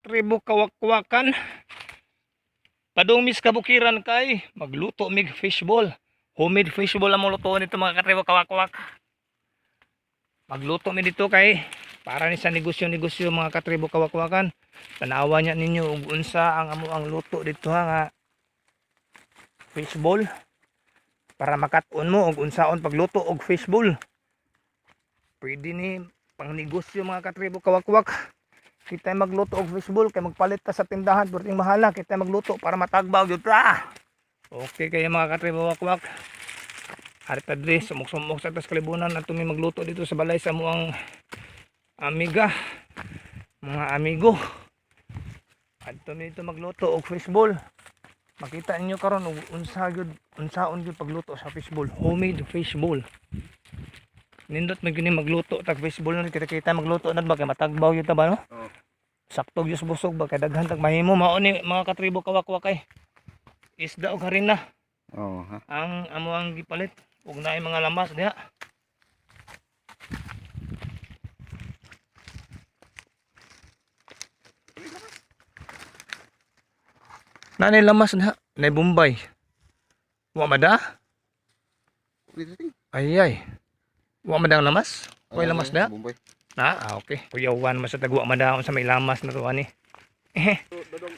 katribo kawak-kawakan. Padung mis kabukiran kay magluto mig fishball. Homemade fishball ang lutuan nito mga katribo kawak-kawak. Magluto mi dito kay para ni sa negosyo-negosyo mga katribo kawak-kawakan. Tanawa niya ninyo ug unsa ang amo ang luto dito ha nga fishball. Para makat-on mo ug unsaon pagluto og fishball. Pwede ni pang negosyo mga katribo kawak-kawak. Kita magluto og fishball kay magpalit ta sa tindahan perting mahala kita magluto para matagbaw gyud ta. Okay kaya mga katribo kawak-kawak. Harita dre sumok-sumok sa tas kalibunan at tumi magluto dito sa balay sa muang amiga mga amigo. At tumi dito magluto og fishball. Makita niyo karon og unsaon gyud pagluto sa fishball, homemade fishball. Nindot man gini magluto tag fishball na kita magluto na ba kay matagbaw yun ta ba no? Oh. Sakto gyud busog ba kay daghan tag mahimo mao ni mga katribo kawak-kawak kay isda og harina. Oh, ha. Ang amo ang gipalit ug naay mga lamas diha. Nanay lamas na, nay Bombay. Wa mada? Ay. Wa madang lamas? Koy lamas da? Na, okay. Kuyawan mas tagwa madaon sa may lamas na to ani.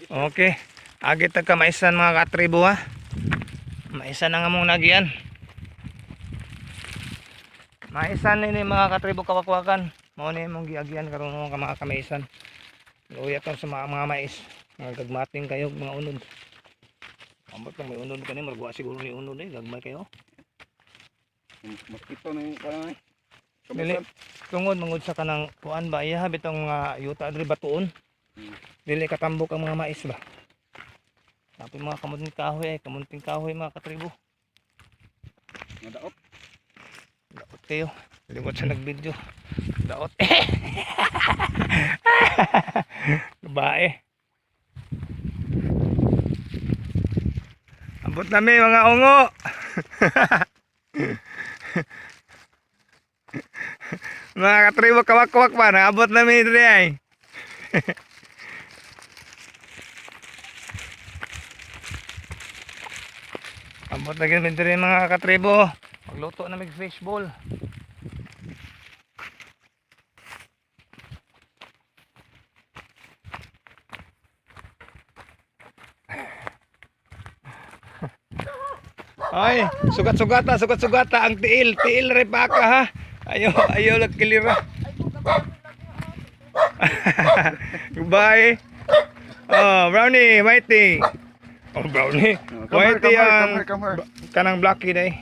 Okay. Agi tag ka maisan mga katribo ha. Maisan ang among nagian. Maisan ni mga katribo kawak-kawakan. Mao ni mong giagian karon mga kamaisan. Luya ta sa mga mais. Mga gagmating kayo mga unod. Ambot lang may unod kani marguwa siguro ni unod eh gagmay kayo. Mosquito na yung parang Dili, tungod mangud sa kanang kuan ba iya bitong yuta diri batuon. Dili katambok ang mga mais ba. Tapi mga kamunting kahoy mga katribo. Nadaot. Daot kayo. Limot sa nagvideo. Daot. Bae. Ambot nami mga ungo. Mga katribo kawak-kawak pa, naabot namin dito ay. Abot na ganun dito mga katribo. Magluto na may fishball. Ay, sugat-sugata ang tiil repaka ha. Ayo nagkilira. Goodbye. Oh, Brownie, Mighty. Oh, Brownie. Mighty ang kanang Blacky day.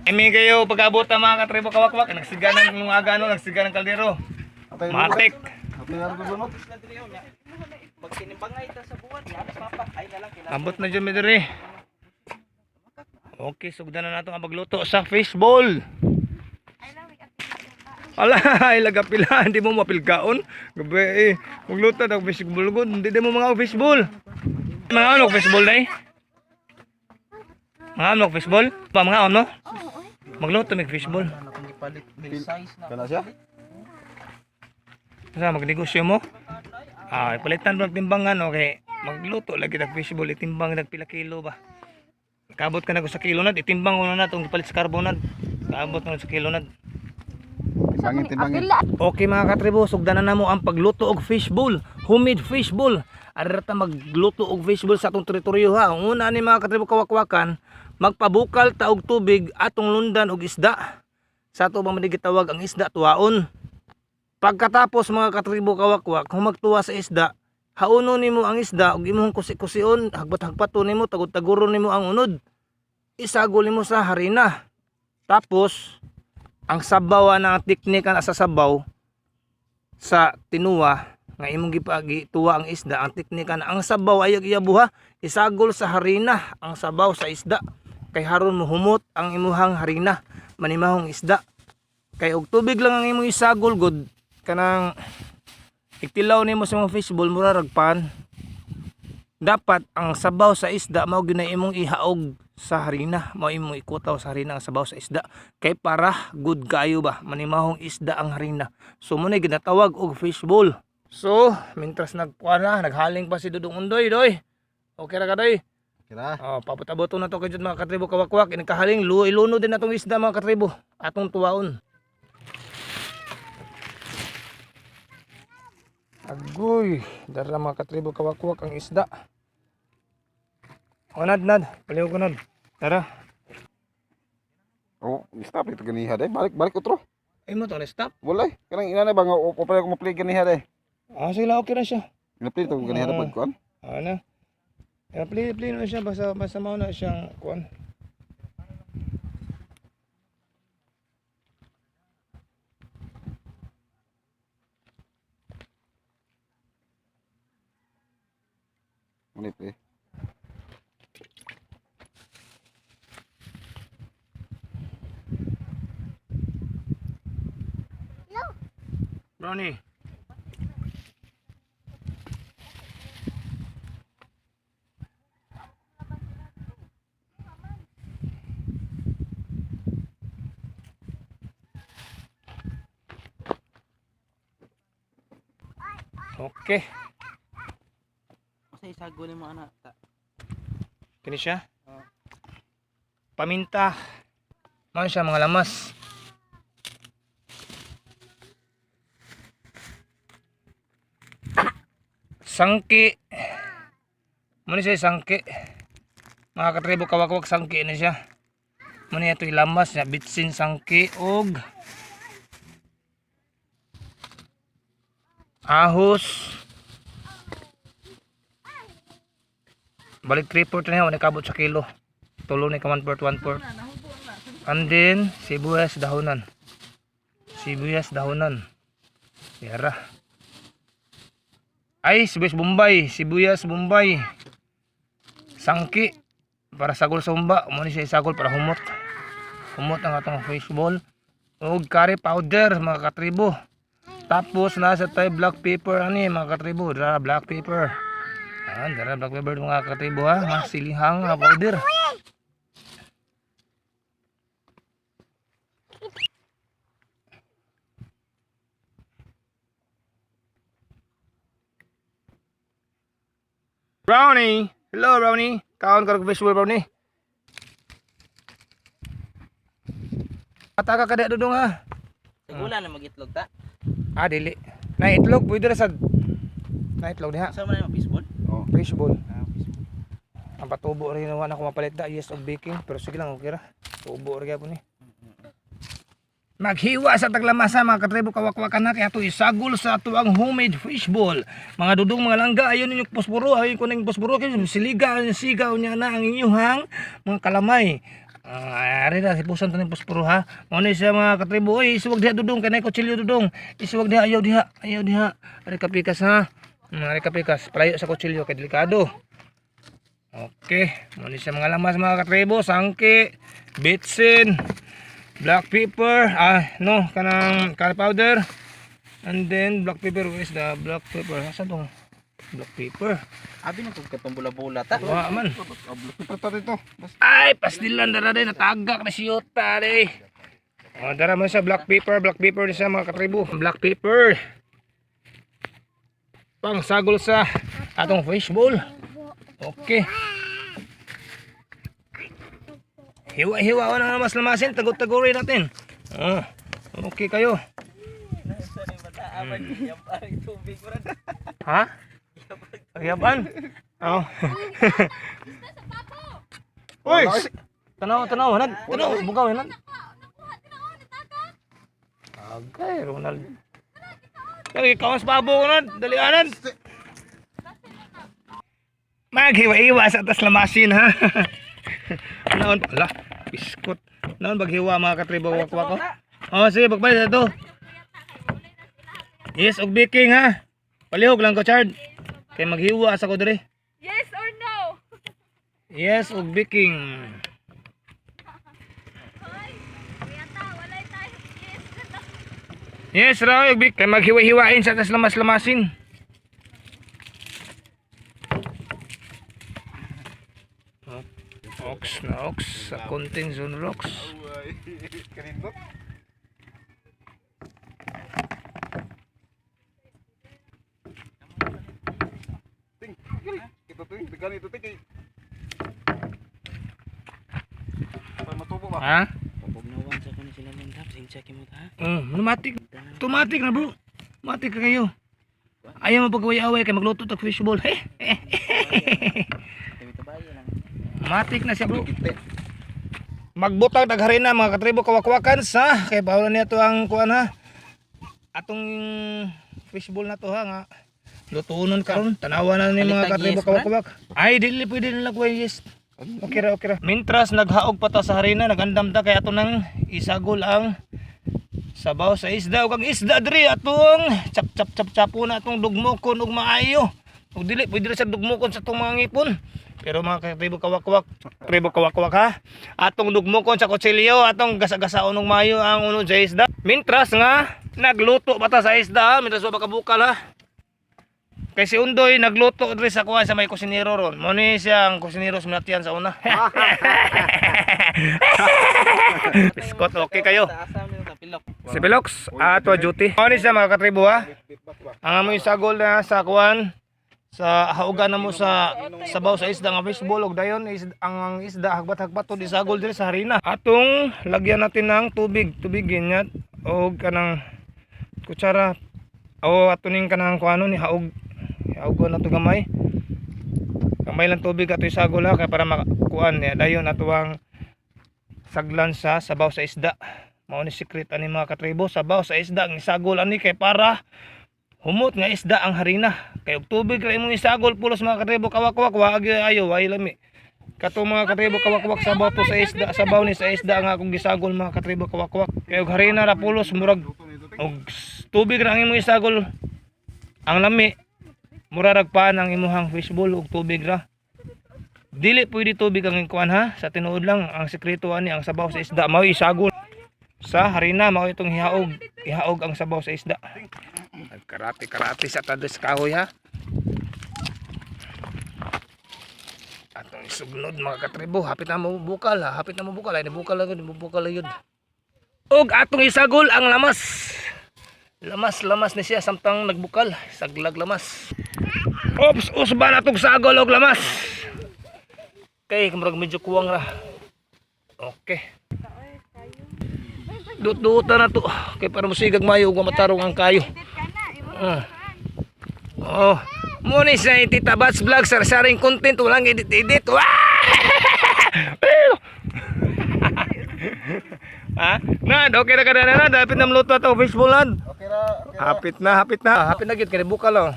Emi kayo pag-abot mga katribo kawak-kawak, nagsiga ng lungaga no, nagsiga ng kaldero. Matik. Abot na dyan medre. Okay, sugdan na nato ang pagluto sa fishball. Ala, ilaga pila, hindi mo mapilkaon. Gabi magluto daw fishball gud, hindi mo mga fishball. Mga ano fishball day? Mga ano fishball? Pa mga ano? Magluto mig fishball. Kana siya? Sa magnegosyo mo? Ipalitan mo timbangan okay. Magluto lagi ng fishball, itimbang ng pila kilo ba? Kabot ka na ko sa kilo nad, itimbang ko na itong ipalit sa carbonad. Kabot na sa kilo nad. Timbangin. Okay mga katribo, sugdanan na mo ang pagluto og fishball, homemade fishball. Arata magluto og fishball sa atong teritoryo ha. Ang una ni mga katribo kawak-kawakan, magpabukal ta og tubig atong lundan og isda. Sa ato bang manigitawag ang isda tuwaon. Pagkatapos mga katribo kawak-kawak, humagtuwa sa isda, hauno nimo ang isda ug imong kusi-kusion, hagbat-hagpaton nimo, tagod-taguron nimo ang unod. Isagol nimo sa harina. Tapos ang sabaw na teknika na sa sabaw sa tinuwa nga imong gipagituwa ang isda, ang teknika na ang sabaw ay iyabuha, isagol sa harina ang sabaw sa isda. Kay haron mo humot ang imuhang harina, manimahong isda. Kay og tubig lang ang imong isagol god kanang iktilaw nimo sa mga fishball mura ragpan. Dapat ang sabaw sa isda mao gyud na imong ihaog sa harina, mao imong ikutaw sa harina ang sabaw sa isda kay para good kayo ba manimahong isda ang harina. So mo na ginatawag og fishball. So, mintras nagkuha na, naghaling pa si Dudong Undoy, doy. Okay ra ka, doy. Kira. Oh, paputabot na to kay jud mga katribo kawakwak, inikahaling iluno din natong isda mga katribo, atong tuwaon. Agoy, dara mga katribo kawakwak ang isda. Nad, paliw ko nad. Tara. Oh, stop ito ganiha day. Balik utro. Ay mo to, stop. Wala. Kanang ina na ba nga o pala ko ma-play ganiha day. Ah, sige lang, okay na siya. Ina-play to ganiha na pag kuan. Ano? Play na siya, basta mao na siyang kuan. Muni play. Brownie. Okay. Kasi isago ni mo ana. Kini siya? Paminta. Mao siya mga lamas. Sangki. Muna siya sangki. Mga katribo kawakwak sangki na siya. Muna ito ilamas niya. Bitsin sangki og ahos. Balik 3/4 na yun. Nakabot sa kilo. Tulo ni ka 1/4. And then sibuyas dahonan. Sibuyas dahonan. Yara. Ay, sibuyas Bombay. Sangki para sagol sa humba, mo ni siya sagol para humot. Humot ang atong fishball. Og curry powder mga katribo. Tapos nasa tayo black pepper ani mga katribo, dara black pepper. Dara black pepper mga katribo ha, mas silihang nga powder. Brownie! Hello Brownie! Kaon ka ng fishbowl Brownie? Ataka ka dudong ha? Sigula na magitlog ta. Ah, dili. Na itlog, pwede ra sad. Na itlog diha. Sa man ang baseball? Oh. Fishbowl. Baseball. Ang patubo rin naman ako mapalit da. Yes, of baking. Pero sige lang, okay ra. Tubo rin po ni. Maghiwa sa taglamasa mga katribo kawakwakan na kaya ito isagol sa ito ang homemade fishball. Mga dudong mga langga, ayun ninyong posporo, ayun ko ng posporo, kasi siliga, sigaw niya na ang inyuhang mga kalamay. Ari na, sipusan ito ng posporo ha. Mauna siya mga katribo, oy, isuwag diha dudong, kanay kutsilyo dudong. Isuwag diha, ayaw diha. Ari kapikas ha. Ari kapikas, palayo sa kutsilyo, kay delikado. Okay, mauna siya mga lamas mga katribo, sangki, bitsin, black pepper, kanang curry powder, and then black pepper. Where is the black pepper? Saan itong black pepper? Abi na kung katong bula-bula ta. Wala man. Black pepper ta dito. Ay, pastilan dara din, natagak na siyota rin. Dara mo sa black pepper din siya mga katribo. Black pepper. Pang sagol sa atong fishbowl. Okay. Hiwa-hiwa na mas lamasin, tagot-tagorin natin. Okay kayo. Ha? Agyaban? Oo. Uy! Tanaw, hanad. Tanaw, bugaw, hanad. Agay, Ronald. Kaya kawas pabo ko na, dalianan. Maghiwa-hiwa sa atas lamasin ha. Naon pala, biskot. Naon baghiwa mga katribo wakwako. Sige, pagpalit ito. Yes, og baking ha. Palihog lang ko, Chard. Kay maghiwa sa ko dire. Yes or no? Yes, og baking. Yes, raw og baking. Kay maghiwa-hiwain sa atas lamas-lamasin. Ox na ox sa konting zone rocks. kali. Kita tuh tekan itu teh kay. Pa matubo ba? Ha? Kapag nawan sa kuno sila ng tap, sing check mo ta. Lumatik. Tumatik na bro. Matik ka kayo. Ayaw mo pag-away-away kay magluto tag fishball. Tabi tabayan lang. Matik na siya bro. Kite. Magbutang dagharina mga katribo kawakwakan sa kay bawlan niya to ang kuan ha. Atong fishball na to ha nga. Lutunon karon tanawa na ni mga katribo kawakwak. Ay dili pwede nila kuha yes. Okay ra okay ra. Mintras naghaog pa ta sa harina nagandam ta kay ato nang isagol ang sabaw sa isda ug ang isda diri atong chap na atong dugmokon ug maayo. Ug dili pwede ra sa dugmokon sa atong mga ngipon. Pero mga katribo kawakwak ha. Atong dugmokon sa kutsilyo, atong gasa-gasaon ng mayo ang uno sa isda. Mintras nga nagluto pa ta sa isda, mintras wa makabukal ha. Kay si Undoy nagluto diri sa kuha sa may kusinero ron. Mo ni siyang kusinero sa Minatian sa una. Biskot okay kayo. Taasam nito sa pilok. Si Belox, ato duty. Mo ni siya mga katribo ha. Ang amoy sagol na sa kuan sa haugan na mo sa sabaw sa isda nga fishball og dayon ang isda hagbat-hagbat to isagol diri sa harina. Atong lagyan natin ng tubigin niya og kanang kutsara o atuning kanang kuano ni haog na to gamay lang tubig ato isagol ha kay para makuan niya dayon ato ang saglan sa sabaw sa isda. Mao ni secret ani mga katribo, sabaw sa isda ang isagol ani kay para humot nga isda ang harina. Kay og tubig ra imong isagol pulos mga katribo kawakwak wa ayo way lami. Kato mga katribo kawakwak sabaw to sa isda, sabaw ni sa isda nga akong gisagol mga katribo kawakwak. Kay og harina ra pulos murag og tubig ra ang imong isagol. Ang lami murag paan ang imuhang fishball og tubig ra. Dili pwede tubig ang ikuan ha. Sa tinuod lang ang sekreto ani ang sabaw sa isda mao isagol sa harina mao itong ihaog ang sabaw sa isda. Karate sa tadas kahoy ha. Atong isugnod mga katribo, hapit na mo bukal ha, hapit na mo bukal, ay bukal lang yun. Og atong isagol ang lamas. Lamas ni siya samtang nagbukal, saglag lamas. Ops, usban atong sagol og lamas. Okay, kumurag medyo kuwang ra. Okay. Dut-duta na to. Kay para musigag mayo ug matarong ang kayo. Oh, muna sa Tita Bats Vlog, sar-saring content, walang edit-edit. Wah! Ha? Nad, okay na ka na, hapit na maluto ito, fishbowl nad. Okay ra. Hapit na gid kay buka lang.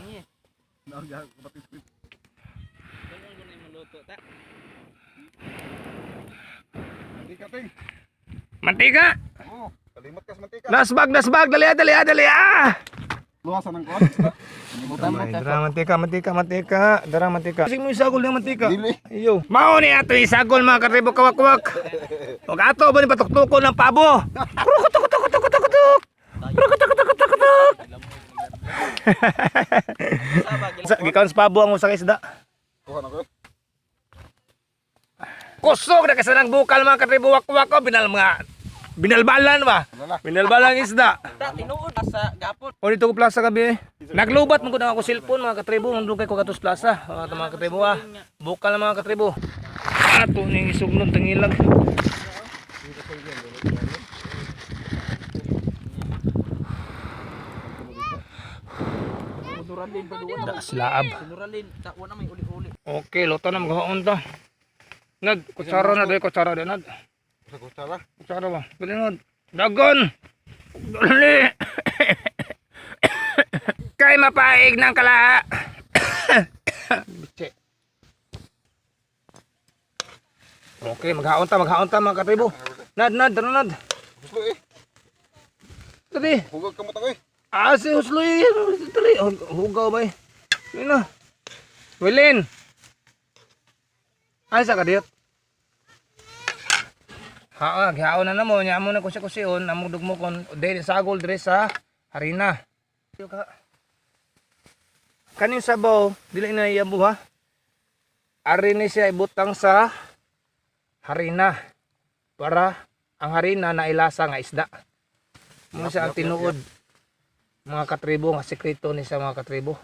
Mantika ting. Mantika. Oh, kalimot kas mantika. Nasbag, dali ah. Luwasan ng kon. Mantika. Dara mantika. Kasi mo isagol ng mantika. Dili. Iyo. Mao ni ato isagol mga katribo kawakwak. Og ato ba ni patuktukon ng pabo. Gikan sa pabo ang usa ka isda. Kuha na ko. Kusog na kasi ng bukal mga katribo wakwak ko binalbalan ba? Binalbalang isda. Tinuod sa gapon. O dito ko plaza gabi. Naglubat mo ko na ako cellphone mga katribo. Nandun kay ko katos plaza. Mga katribo ha. Bukal na mga katribo. Ato ning isugnod tangilag. Sinuralin pa doon. Da silaab. Sinuralin. Takwa na may uli-uli. Okay, luto na maghaon ta. Nad, kutsara na doy, kutsara din nad. Sa kutsara. Kutsara ba? Dali nad. Dagon. Dali. Kay mapaig ng kala. Bitse. Okay, maghaon ta mga katribo. Nad, nad. Huslo eh. Dali. Hugag kamot ako eh. Si Husloy. Dali. Hugaw ba eh. Yun na. Wilin. Ay, sa kadiyot. Gihaon na mo. Nya mo na kusi-kusion. Among dugmo kon. Dahil sagol dres sa harina. Kanin sabaw. Dili na iyabu ha. Ari ni siya ibutang sa harina. Para ang harina na ilasa nga isda. Mo siya ang tinuod. Mga katribo. Nga sekreto ni sa mga katribo.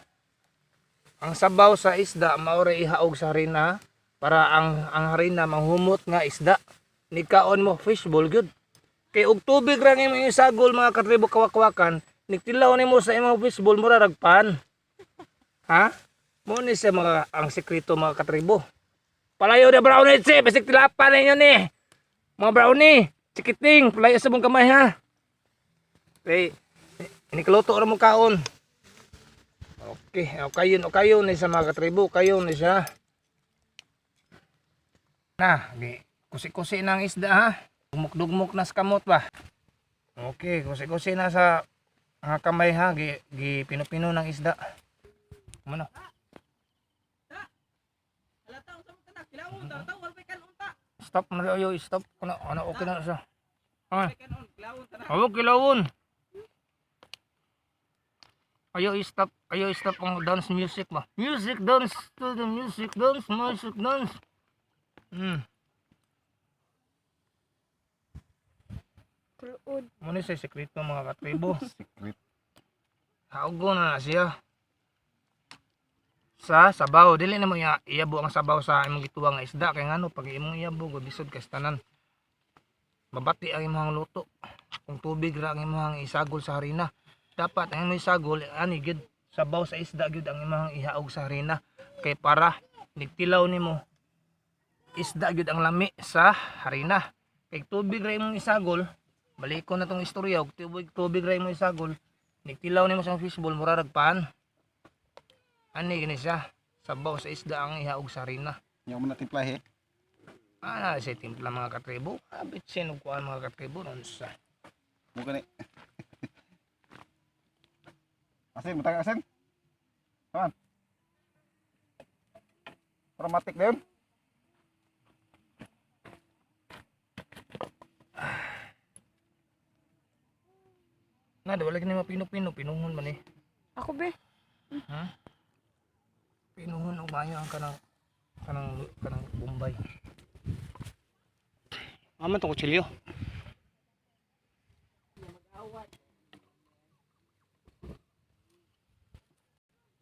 ang sabaw sa isda maura ihaog sa harina para ang harina manghumot nga isda. Nikaon mo fishball good. Kay og tubig ra nga imong isagol mga katribo kawakwakan, nigtilaw nimo sa imong fishball mura ragpan. Ha? Mo ni sa mga ang sekreto mga katribo. Palayo na brownie che, basic tilapan ninyo ni. Mga brownie, chikiting, palayo sa mong kamay ha. Kay inikluto ra mo kaon. Okay, o kayo ni sa mga katribo, kayo ni siya. Na, kusi-kusi ng isda ha. Dugmok-dugmok na sa kamot ba. Okay, kusi-kusi na sa kamay ha, pino-pino ng isda. Ano? Stop na ayo, stop. Ano okay na siya. Ah. Oh, kilawon. Ayo stop ang dance music ba. Music dance to the music dance, music dance. Muna sa sekreto mga katribo. Secret. Haugo na siya. Sa sabaw, dili na mo iyabo ang sabaw sa imong gituwa nga isda kay ngano pag imong iyabo gudisod ka tanan. Mabati ang imong luto. Kung tubig ra ang imong isagol sa harina. Dapat ang imong isagol ani gid sabaw sa isda gid ang imong ihaog sa harina kay para nigtilaw nimo isda gid ang lami sa harina. Kay tubig ra imong isagol, balikon na tong istorya og tubig ra imong isagol, nigtilaw nimo sa fishball mura ragpan. Ani gini siya, sabaw sa isda ang ihaog sa harina. Yung mo na timplahe. Ana sa timpla mga katribo, abit sinog kuan mga katribo non sa. Bukan ni. Asin, matang asin. Kaman. Dramatic na yun. Nada wala gini mapino-pino, pinuhon man eh. Ako be. Ha? Pinuhon umayo ang kanang Bombay. Aman to kutsilyo.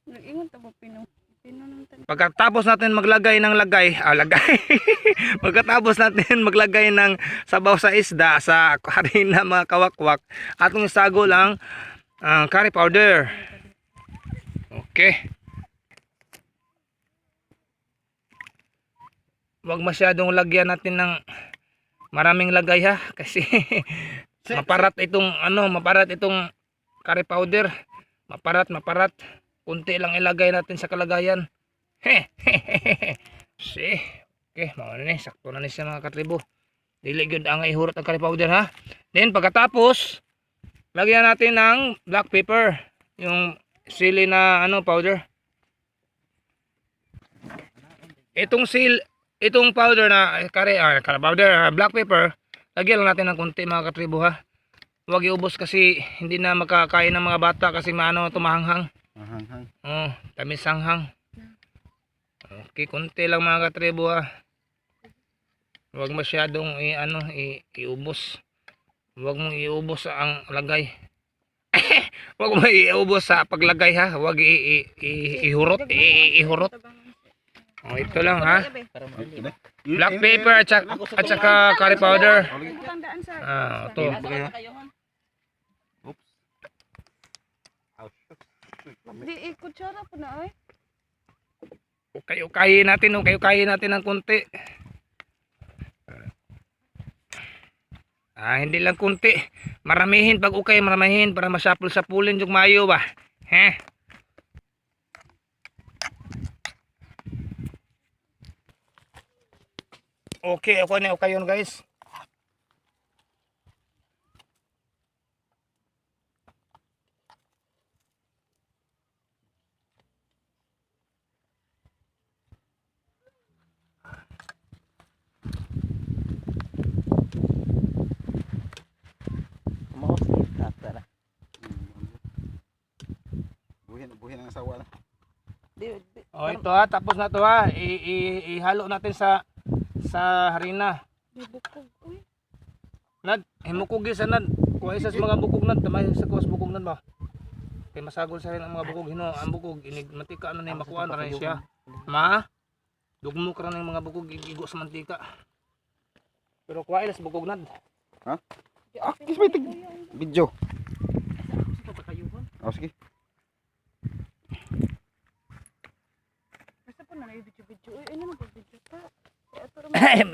Nag-ingon ta ba pino nang tan. Pagkatapos natin maglagay ng lagay. Pagkatapos natin maglagay ng sabaw sa isda sa harina mga kawakwak, atong isagol ang curry powder. Okay. Huwag masyadong lagyan natin ng maraming lagay ha kasi maparat itong curry powder. Maparat. Kunti lang ilagay natin sa kalagayan. See. Okay, mga ni sakto na ni siya mga katribo. Dili gyud ang ihurot ang curry powder ha. Then pagkatapos lagyan natin ng black pepper, yung sili na powder. Itong powder na curry powder, black pepper, lagyan lang natin ng konti mga katribo ha. Huwag iubos kasi hindi na makakain ng mga bata kasi tumahanghang. Hanghang. Oh, tamis hanghang. Okay, konti lang mga katribo ha. Huwag masyadong iubos. Huwag mong iubos ang lagay. Huwag mo iubos sa paglagay ha. Huwag ihurot. Oh, ito lang ha. Black pepper at saka curry powder. Tandaan sa. Ito. Oops. Ouch. Di kutsara po na ay. Ukay-ukayin natin ng konti. Hindi lang konti. Maramihin pag maramihin para masapul-sapulin yung mayo ba. Okay, ako na yun guys. Buhin ang asawa na. Oh, ito ha, tapos na to ha. Ihalo natin sa harina. Bukog. Uy. Nad, himukugi sa nad. Kuha isa sa mga bukog nad, tamay sa kuwas bukog nad ba. Kay masagol sa rin ang mga bukog hino, ang bukog inig mantika ano na makuha na rin siya. Ma, dugmo ka rin ng mga bukog igo sa mantika. Pero kuha ilas bukog nad. Kiss may tig video. Sa pakayuhan. Oh, sige. Basta po na video-video. Uy, ano na video pa?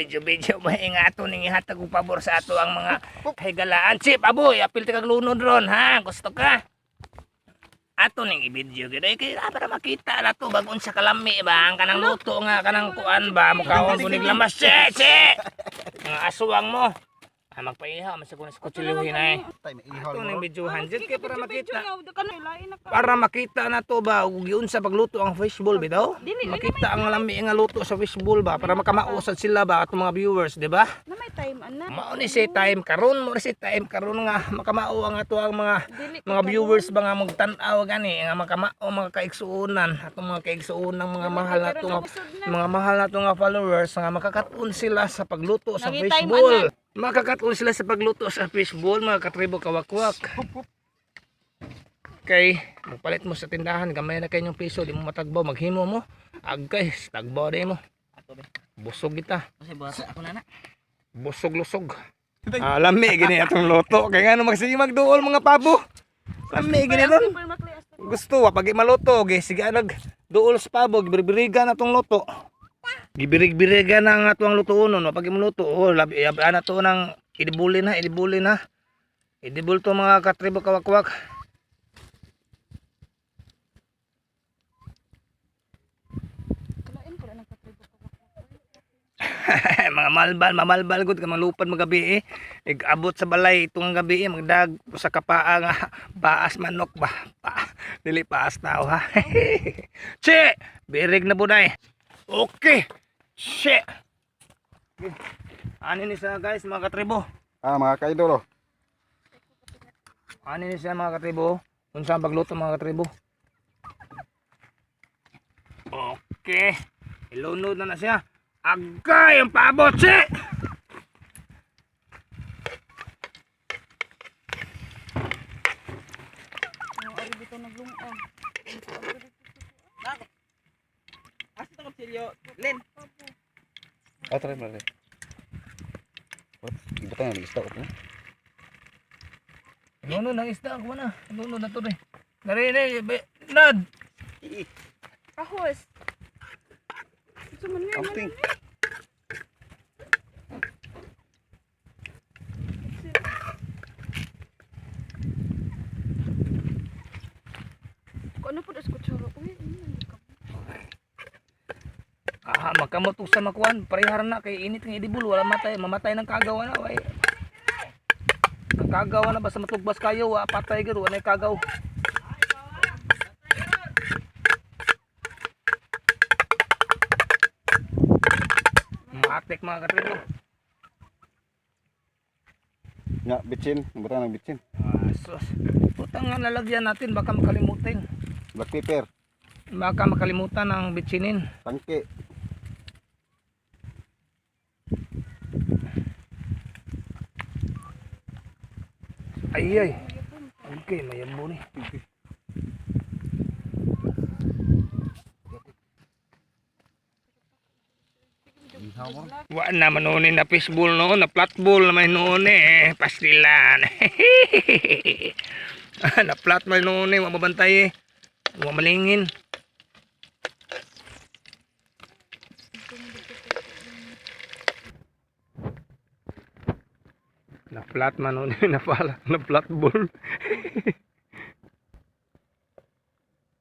Medyo maingato ning ihatag og pabor sa ato ang mga higalaan. Chip, aboy, apil ti kag lunod ron, ha? Gusto ka? Ato ning i-video gid kay para makita na to bagon sa kalami ba ang kanang luto nga kanang kuan ba mukhaon bunig lamas che. Mga aswang mo. Magpaihaw man sa kuno sa kutsiluhin ay. Tay may ihol Ato mo. ning videohan jud kay para makita. Kano lain na ka. Para makita na to ba ug giun sa pagluto ang fishbowl bitaw. Makita ang lami nga luto sa fishbowl ba para makamausad sila ba atong mga viewers, di ba? Na may time ana. Mao ni si time karon nga makamao ang ato ang mga viewers ba nga magtan-aw gani nga makamao mga kaigsuonan atong mga kaigsuonang mga mahal nato nga followers nga makakatun sila sa pagluto sa Nagi-time, fishbowl. Makakatun sila sa pagluto sa fishbowl mga katribo kawakwak. Kay magpalit mo sa tindahan gamay na kay yung piso di mo matagbaw maghimo mo agkay tagbaw di mo. Ato be. Busog kita. Kasi basa ako na. Busog-lusog. Lami gini atong loto. Kaya nga magsige magduol mga pabo. Lami gini ron. Gusto wa pag maluto gi sige nag duol sa pabo gibirig-birigan atong loto. Gibirig-birigan ang atong lutuon no pag maluto. Oh labi ana to nang idibulin ha. Idibul to mga katribo kawakwak. Mga mamalbal gud ka malupad magabi abot sa balay itong gabi magdag sa kapaa nga paas manok ba dili paas tao ha. Che birig na bunay. Okay che ani ni sa guys mga katribo Mga kaidolo. ani ni sa mga katribo unsa pagluto mga katribo. Okay ilunod na siya. Agay ang pabot si! Ari dito naglungag. Asa to seryo? Len. Try mo rin. Iba tayo nag-stock ko. Nuno nang isda ako na. Nuno na to rin. Narinig, Nad! Kahos. Suman nga. Something. Kung ano po das kutsara. Uy, Magkamot sa makuan. Parihara na kay init ng idibul. Wala matay. Mamatay ng kagawa na. Way. Ang kagawa na ba sa matugbas kayo. Patay garo. Ano yung kagaw? Matik mga katribo. Nga, bitsin. Buta ng bitsin. Sus. Putang nga lalagyan natin. Baka makalimutin. Black pepper. Baka makalimutan ang bitsinin. Tangke. Ay. Okay, mayambo ni. Wa na manunin na fishbowl noon, na flatbowl naman noon pastilan. Na flat man noon wa mabantay wa malingin. Na flat man noon na pala, na flatbowl.